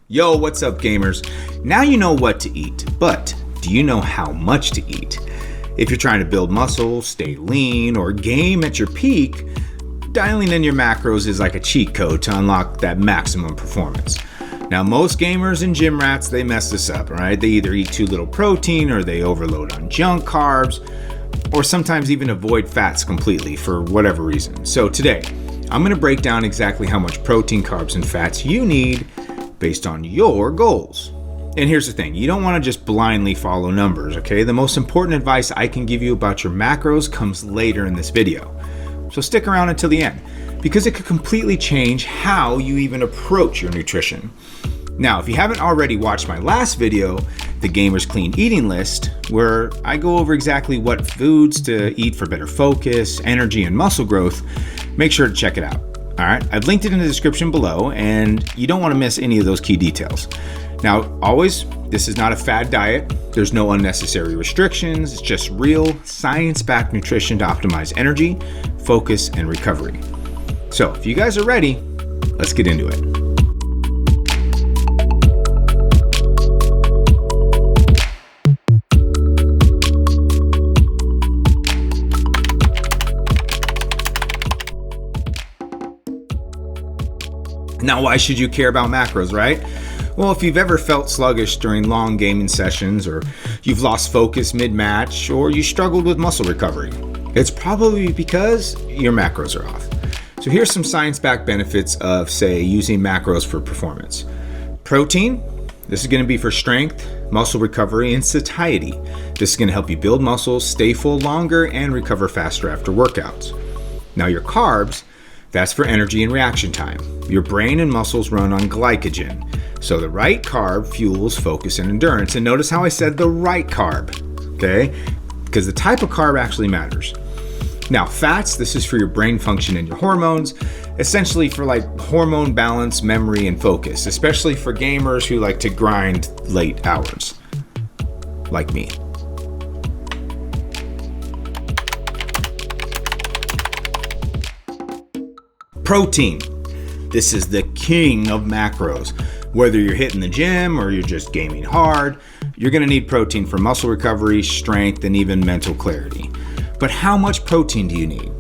Yo, what's up, gamers? Now you know what to eat, but do you know how much to eat? If you're trying to build muscle, stay lean, or game at your peak, dialing in your macros is like a cheat code to unlock that maximum performance. Now, most gamers and gym rats, they mess this up, right? They either eat too little protein, or they overload on junk carbs, or sometimes even avoid fats completely for whatever reason. So today, I'm going to break down exactly how much protein, carbs, and fats you need based on your goals. And here's the thing, you don't want to just blindly follow numbers, okay? The most important advice I can give you about your macros comes later in this video. So stick around until the end, because it could completely change how you even approach your nutrition. Now, if you haven't already watched my last video, the Gamer's Clean Eating List, where I go over exactly what foods to eat for better focus, energy, and muscle growth, make sure to check it out. All right, I've linked it in the description below, and you don't want to miss any of those key details. Now, always, this is not a fad diet. There's no unnecessary restrictions. It's just real science-backed nutrition to optimize energy, focus, and recovery. So if you guys are ready, let's get into it. Now, why should you care about macros, right? Well, if you've ever felt sluggish during long gaming sessions, or you've lost focus mid-match, or you struggled with muscle recovery, it's probably because your macros are off. So here's some science-backed benefits of, say, using macros for performance. Protein, this is going to be for strength, muscle recovery, and satiety. This is going to help you build muscles, stay full longer, and recover faster after workouts. Now, your carbs, that's for energy and reaction time. Your brain and muscles run on glycogen. So the right carb fuels focus and endurance. And notice how I said the right carb, okay? Because the type of carb actually matters. Now, fats, this is for your brain function and your hormones, essentially for like hormone balance, memory, and focus, especially for gamers who like to grind late hours, like me. Protein. This is the king of macros. Whether you're hitting the gym or you're just gaming hard, you're going to need protein for muscle recovery, strength, and even mental clarity. But how much protein do you need?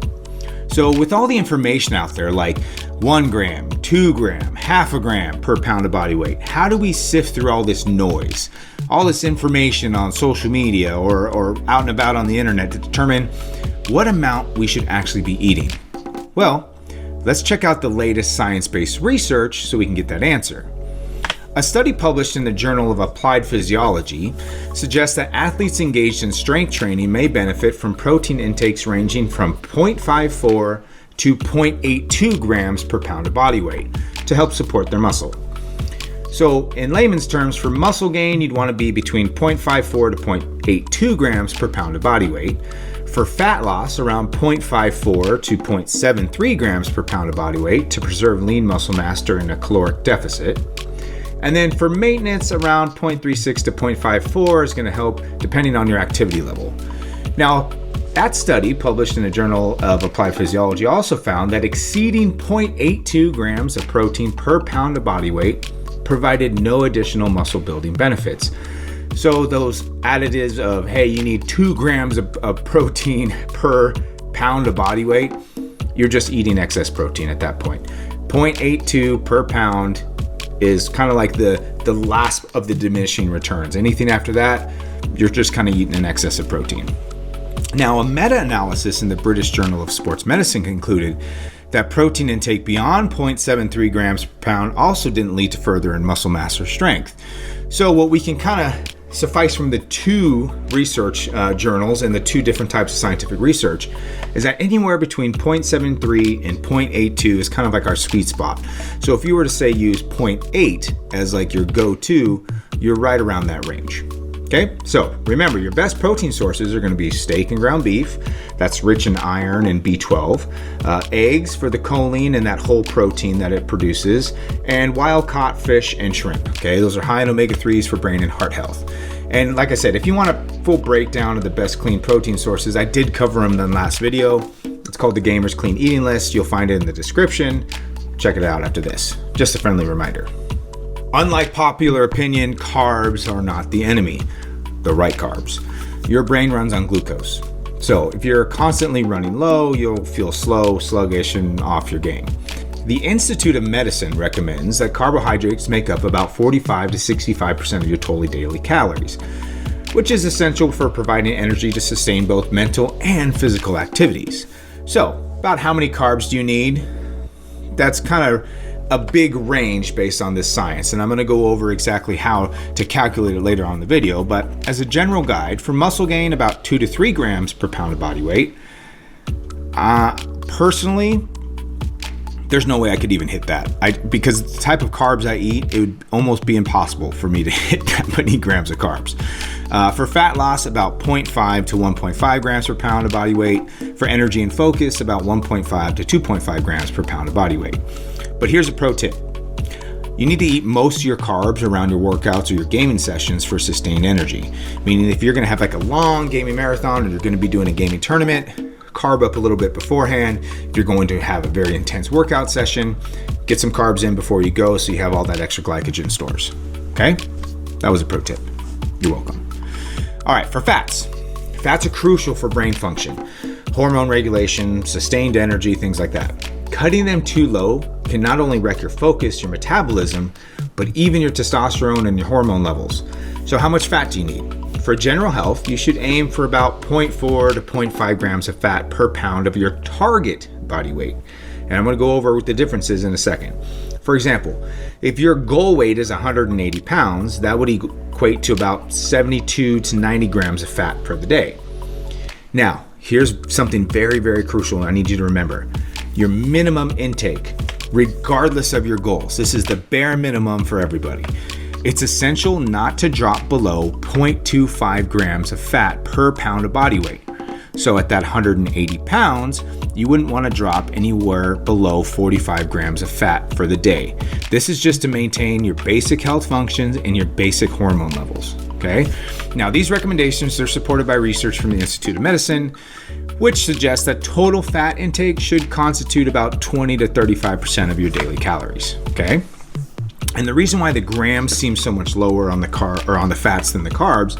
So with all the information out there, like 1 gram, 2 gram, half a gram per pound of body weight, how do we sift through all this noise, all this information on social media or out and about on the internet to determine what amount we should actually be eating? Well, let's check out the latest science-based research so we can get that answer. A study published in the Journal of Applied Physiology suggests that athletes engaged in strength training may benefit from protein intakes ranging from 0.54 to 0.82 grams per pound of body weight to help support their muscle. So in layman's terms, for muscle gain, you'd want to be between 0.54 to 0.82 grams per pound of body weight. For fat loss, around 0.54 to 0.73 grams per pound of body weight to preserve lean muscle mass during a caloric deficit. And then for maintenance, around 0.36 to 0.54 is going to help depending on your activity level. Now, that study published in the Journal of Applied Physiology also found that exceeding 0.82 grams of protein per pound of body weight provided no additional muscle building benefits. So those additives of, hey, you need 2 grams of protein per pound of body weight, you're just eating excess protein at that point. 0.82 per pound is kind of like the last of the diminishing returns. Anything after that, you're just kind of eating an excess of protein. Now, a meta-analysis in the British Journal of Sports Medicine concluded that protein intake beyond 0.73 grams per pound also didn't lead to further in muscle mass or strength. So what we can kind of suffice from the two research journals and the two different types of scientific research is that anywhere between 0.73 and 0.82 is kind of like our sweet spot. So if you were to say use 0.8 as like your go-to, you're right around that range. Okay, so remember, your best protein sources are going to be steak and ground beef. That's rich in iron and B12. Eggs for the choline and that whole protein that it produces. And wild-caught fish and shrimp. Okay, those are high in omega-3s for brain and heart health. And like I said, if you want a full breakdown of the best clean protein sources, I did cover them in the last video. It's called the Gamer's Clean Eating List. You'll find it in the description. Check it out after this. Just a friendly reminder. Unlike popular opinion, carbs are not the enemy, the right carbs. Your brain runs on glucose. So if you're constantly running low, you'll feel slow, sluggish, and off your game. The Institute of Medicine recommends that carbohydrates make up about 45 to 65% of your total daily calories, which is essential for providing energy to sustain both mental and physical activities. So, about how many carbs do you need? That's kind of a big range based on this science, and I'm going to go over exactly how to calculate it later on in the video. But as a general guide, for muscle gain, about 2 to 3 grams per pound of body weight. Personally, there's no way I could even hit that. Because the type of carbs I eat, it would almost be impossible for me to hit that many grams of carbs. For fat loss, about 0.5 to 1.5 grams per pound of body weight. For energy and focus, about 1.5 to 2.5 grams per pound of body weight. But here's a pro tip. You need to eat most of your carbs around your workouts or your gaming sessions for sustained energy. Meaning if you're going to have like a long gaming marathon or you're going to be doing a gaming tournament, carb up a little bit beforehand. If you're going to have a very intense workout session, get some carbs in before you go so you have all that extra glycogen stores. Okay? That was a pro tip. You're welcome. All right, for fats. Fats are crucial for brain function, hormone regulation, sustained energy, things like that. Cutting them too low can not only wreck your focus, your metabolism, but even your testosterone and your hormone levels. So how much fat do you need? For general health, you should aim for about 0.4 to 0.5 grams of fat per pound of your target body weight. And I'm going to go over the differences in a second. For example, if your goal weight is 180 pounds, that would equate to about 72 to 90 grams of fat per the day. Now, here's something very, very crucial I need you to remember. Your minimum intake, regardless of your goals. This is the bare minimum for everybody. It's essential not to drop below 0.25 grams of fat per pound of body weight. So at that 180 pounds, you wouldn't want to drop anywhere below 45 grams of fat for the day. This is just to maintain your basic health functions and your basic hormone levels, okay? Now, these recommendations are supported by research from the Institute of Medicine, which suggests that total fat intake should constitute about 20 to 35% of your daily calories, okay? And the reason why the grams seem so much lower on the fats than the carbs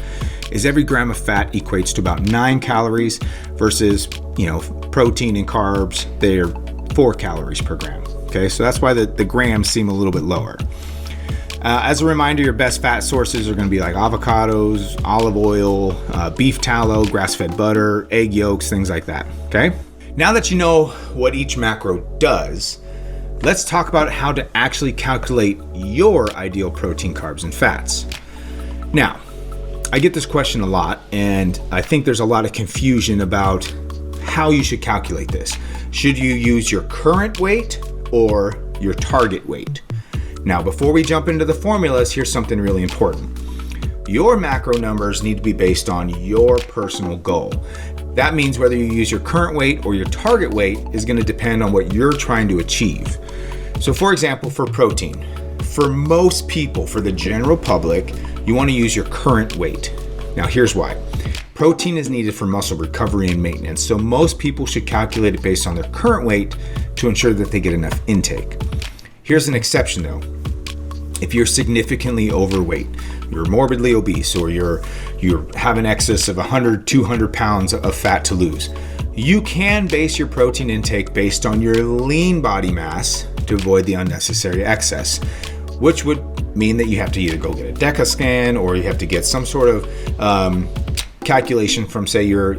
is every gram of fat equates to about 9 calories versus, protein and carbs, they're 4 calories per gram. Okay, so that's why the grams seem a little bit lower. As a reminder, your best fat sources are going to be like avocados, olive oil, beef tallow, grass-fed butter, egg yolks, things like that. Okay, now that you know what each macro does, let's talk about how to actually calculate your ideal protein, carbs, and fats. Now, I get this question a lot, and I think there's a lot of confusion about how you should calculate this. Should you use your current weight or your target weight? Now, before we jump into the formulas, here's something really important. Your macro numbers need to be based on your personal goal. That means whether you use your current weight or your target weight is going to depend on what you're trying to achieve. So for example, for protein, for most people, for the general public, you want to use your current weight. Now here's why. Protein is needed for muscle recovery and maintenance, so most people should calculate it based on their current weight to ensure that they get enough intake. Here's an exception though. If you're significantly overweight, you're morbidly obese, or you have an excess of 100, 200 pounds of fat to lose, you can base your protein intake based on your lean body mass to avoid the unnecessary excess, which would mean that you have to either go get a DECA scan or you have to get some sort of calculation from, say, your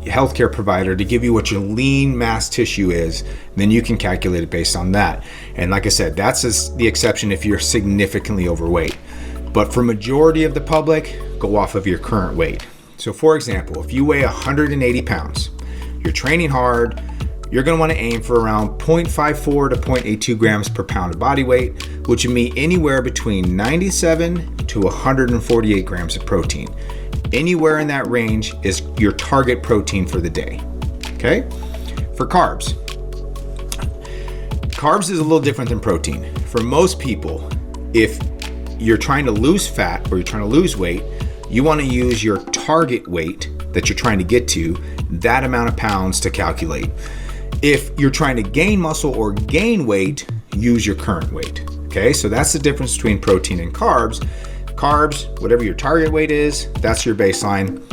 healthcare provider to give you what your lean mass tissue is. Then you can calculate it based on that. And like I said, that's the exception if you're significantly overweight. But for majority of the public, go off of your current weight. So for example, if you weigh 180 pounds, you're training hard, you're going to want to aim for around 0.54 to 0.82 grams per pound of body weight, which would mean anywhere between 97 to 148 grams of protein. Anywhere in that range is your target protein for the day. Okay? For carbs. Carbs is a little different than protein. For most people, if you're trying to lose fat or you're trying to lose weight, you want to use your target weight that you're trying to get to, that amount of pounds to calculate. If you're trying to gain muscle or gain weight, use your current weight. Okay, so that's the difference between protein and carbs. Carbs, whatever your target weight is, that's your baseline.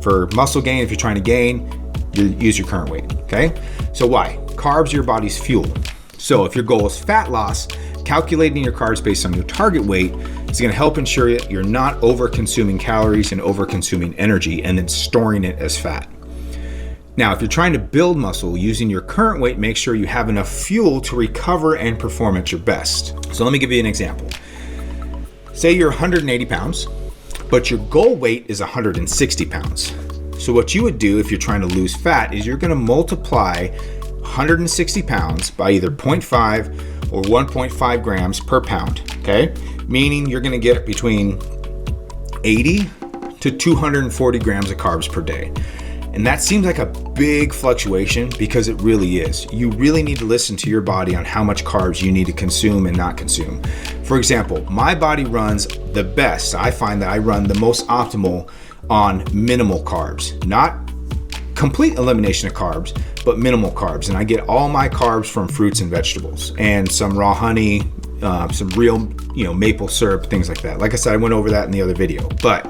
For muscle gain, if you're trying to gain, you use your current weight, okay? So why? Carbs are your body's fuel. So if your goal is fat loss, calculating your carbs based on your target weight is going to help ensure that you're not over-consuming calories and over-consuming energy and then storing it as fat. Now, if you're trying to build muscle using your current weight, make sure you have enough fuel to recover and perform at your best. So let me give you an example. Say you're 180 pounds, but your goal weight is 160 pounds. So what you would do if you're trying to lose fat is you're going to multiply 160 pounds by either 0.5 or 1.5 grams per pound, okay? Meaning you're going to get between 80 to 240 grams of carbs per day. And that seems like a big fluctuation because it really is. You really need to listen to your body on how much carbs you need to consume and not consume. For example, my body runs the best. I find that I run the most optimal on minimal carbs, not complete elimination of carbs, but minimal carbs. And I get all my carbs from fruits and vegetables and some raw honey, some real, maple syrup, things like that. Like I said, I went over that in the other video. But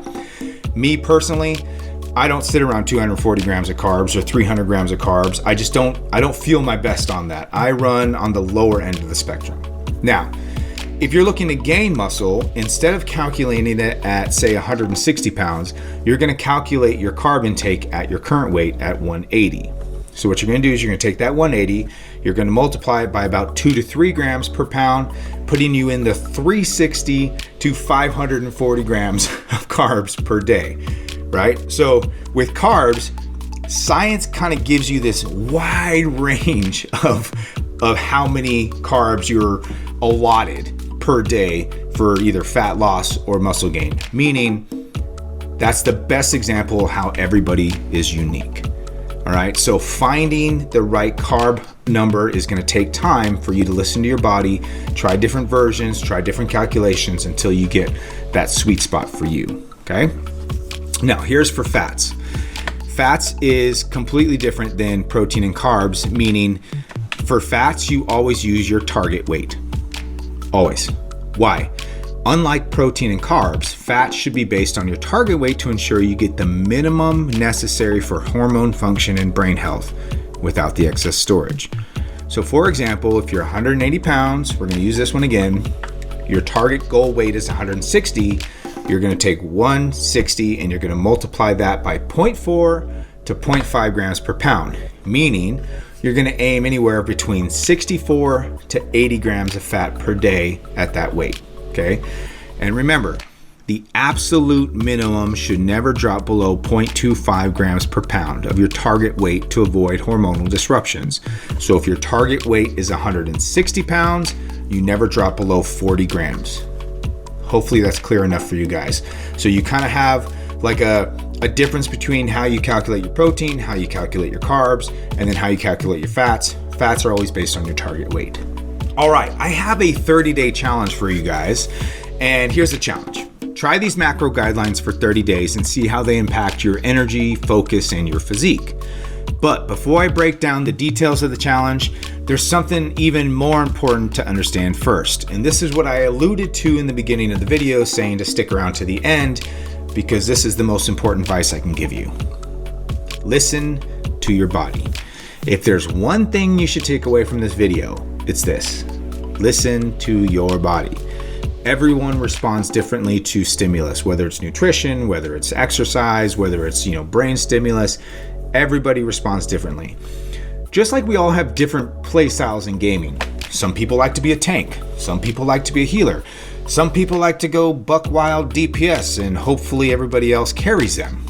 me personally, I don't sit around 240 grams of carbs or 300 grams of carbs. I don't feel my best on that. I run on the lower end of the spectrum. Now, if you're looking to gain muscle, instead of calculating it at, say, 160 pounds, you're going to calculate your carb intake at your current weight at 180. So what you're going to do is you're going to take that 180, you're going to multiply it by about 2 to 3 grams per pound, putting you in the 360 to 540 grams of carbs per day, right? So with carbs, science kind of gives you this wide range of how many carbs you're allotted per day for either fat loss or muscle gain, meaning that's the best example of how everybody is unique. All right, so finding the right carb number is going to take time for you to listen to your body, try different versions, try different calculations until you get that sweet spot for you, okay? Now, here's for fats. Fats is completely different than protein and carbs, meaning for fats, you always use your target weight. Always. Why? Unlike protein and carbs, fats should be based on your target weight to ensure you get the minimum necessary for hormone function and brain health without the excess storage. So for example, if you're 180 pounds, we're going to use this one again, your target goal weight is 160, you're going to take 160 and you're going to multiply that by 0.4 to 0.5 grams per pound, meaning you're going to aim anywhere between 64 to 80 grams of fat per day at that weight, okay? And remember, the absolute minimum should never drop below 0.25 grams per pound of your target weight to avoid hormonal disruptions. So if your target weight is 160 pounds, you never drop below 40 grams. Hopefully that's clear enough for you guys. So you kind of have like a difference between how you calculate your protein, how you calculate your carbs, and then how you calculate your fats. Fats are always based on your target weight. All right, I have a 30-day challenge for you guys, and here's the challenge. Try these macro guidelines for 30 days and see how they impact your energy, focus, and your physique. But before I break down the details of the challenge, there's something even more important to understand first. And this is what I alluded to in the beginning of the video, saying to stick around to the end, because this is the most important advice I can give you. Listen to your body. If there's one thing you should take away from this video, it's this. Listen to your body. Everyone responds differently to stimulus, whether it's nutrition, whether it's exercise, whether it's, brain stimulus. Everybody responds differently. Just like we all have different play styles in gaming. Some people like to be a tank. Some people like to be a healer. Some people like to go buck wild DPS and hopefully everybody else carries them.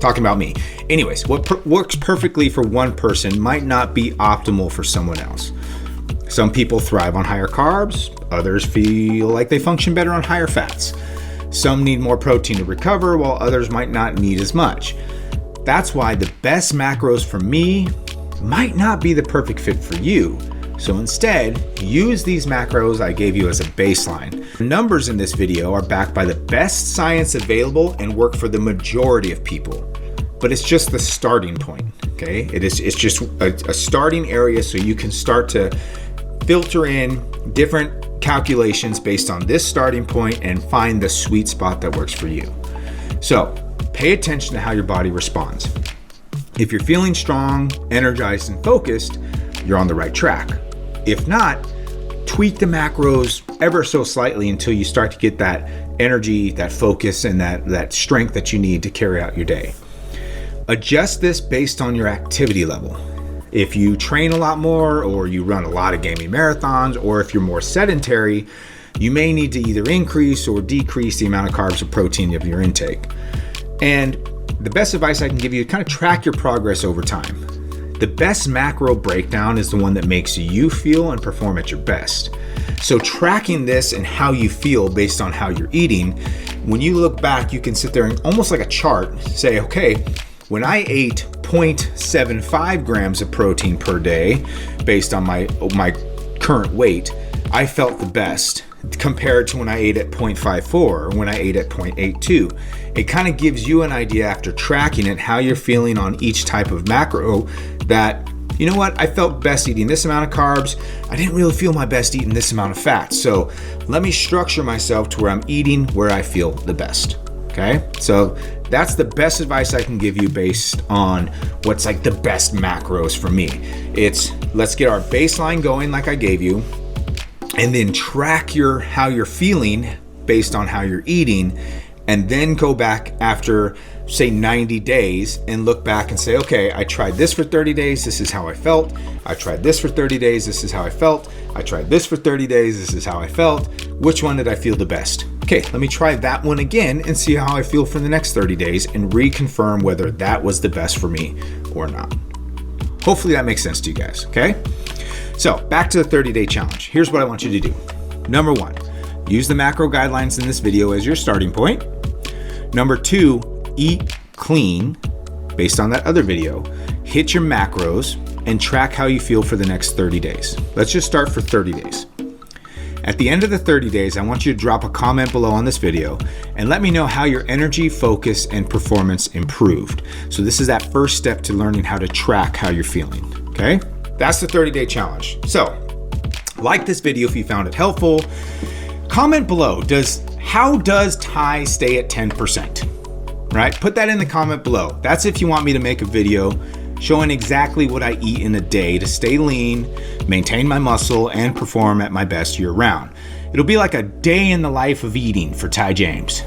Talking about me. Anyways, what works perfectly for one person might not be optimal for someone else. Some people thrive on higher carbs. Others feel like they function better on higher fats. Some need more protein to recover, while others might not need as much. That's why the best macros for me might not be the perfect fit for you. So instead, use these macros I gave you as a baseline. The numbers in this video are backed by the best science available and work for the majority of people. But it's just the starting point, okay? It's just a starting area so you can start to filter in different calculations based on this starting point and find the sweet spot that works for you. So pay attention to how your body responds. If you're feeling strong, energized, and focused, you're on the right track. If not, tweak the macros ever so slightly until you start to get that energy, that focus, and that strength that you need to carry out your day. Adjust this based on your activity level. If you train a lot more, or you run a lot of gaming marathons, or if you're more sedentary, you may need to either increase or decrease the amount of carbs or protein of your intake. And the best advice I can give you is kind of track your progress over time. The best macro breakdown is the one that makes you feel and perform at your best. So tracking this and how you feel based on how you're eating, when you look back, you can sit there and almost like a chart say, okay, when I ate 0.75 grams of protein per day based on my current weight, I felt the best compared to when I ate at 0.54 or when I ate at 0.82. It kind of gives you an idea after tracking it how you're feeling on each type of macro that, you know what, I felt best eating this amount of carbs. I didn't really feel my best eating this amount of fat. So let me structure myself to where I'm eating where I feel the best. Okay, so that's the best advice I can give you based on what's like the best macros for me. It's let's get our baseline going like I gave you, and then track how you're feeling based on how you're eating, and then go back after say 90 days and look back and say, okay, I tried this for 30 days, this is how I felt. I tried this for 30 days, this is how I felt. I tried this for 30 days, this is how I felt. Which one did I feel the best? Okay, let me try that one again and see how I feel for the next 30 days and reconfirm whether that was the best for me or not. Hopefully that makes sense to you guys, okay? So back to the 30-day challenge. Here's what I want you to do. Number 1, use the macro guidelines in this video as your starting point. Number 2, eat clean based on that other video. Hit your macros and track how you feel for the next 30 days. Let's just start for 30 days. At the end of the 30 days, I want you to drop a comment below on this video and let me know how your energy, focus, and performance improved. So this is that first step to learning how to track how you're feeling, okay? That's the 30-day challenge. So, like this video if you found it helpful. Comment below, how does Ty stay at 10%? Right? Put that in the comment below. That's if you want me to make a video showing exactly what I eat in a day to stay lean, maintain my muscle, and perform at my best year-round. It'll be like a day in the life of eating for Ty James.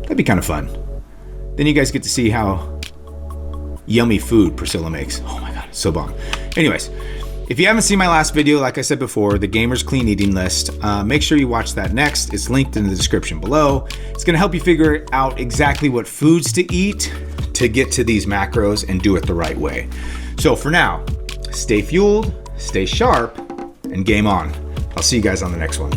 That'd be kind of fun. Then you guys get to see how yummy food Priscilla makes. Oh my God, it's so bomb. Anyways, if you haven't seen my last video, like I said before, the Gamer's Clean Eating List, make sure you watch that next. It's linked in the description below. It's gonna help you figure out exactly what foods to eat to get to these macros and do it the right way. So for now, stay fueled, stay sharp, and game on. I'll see you guys on the next one.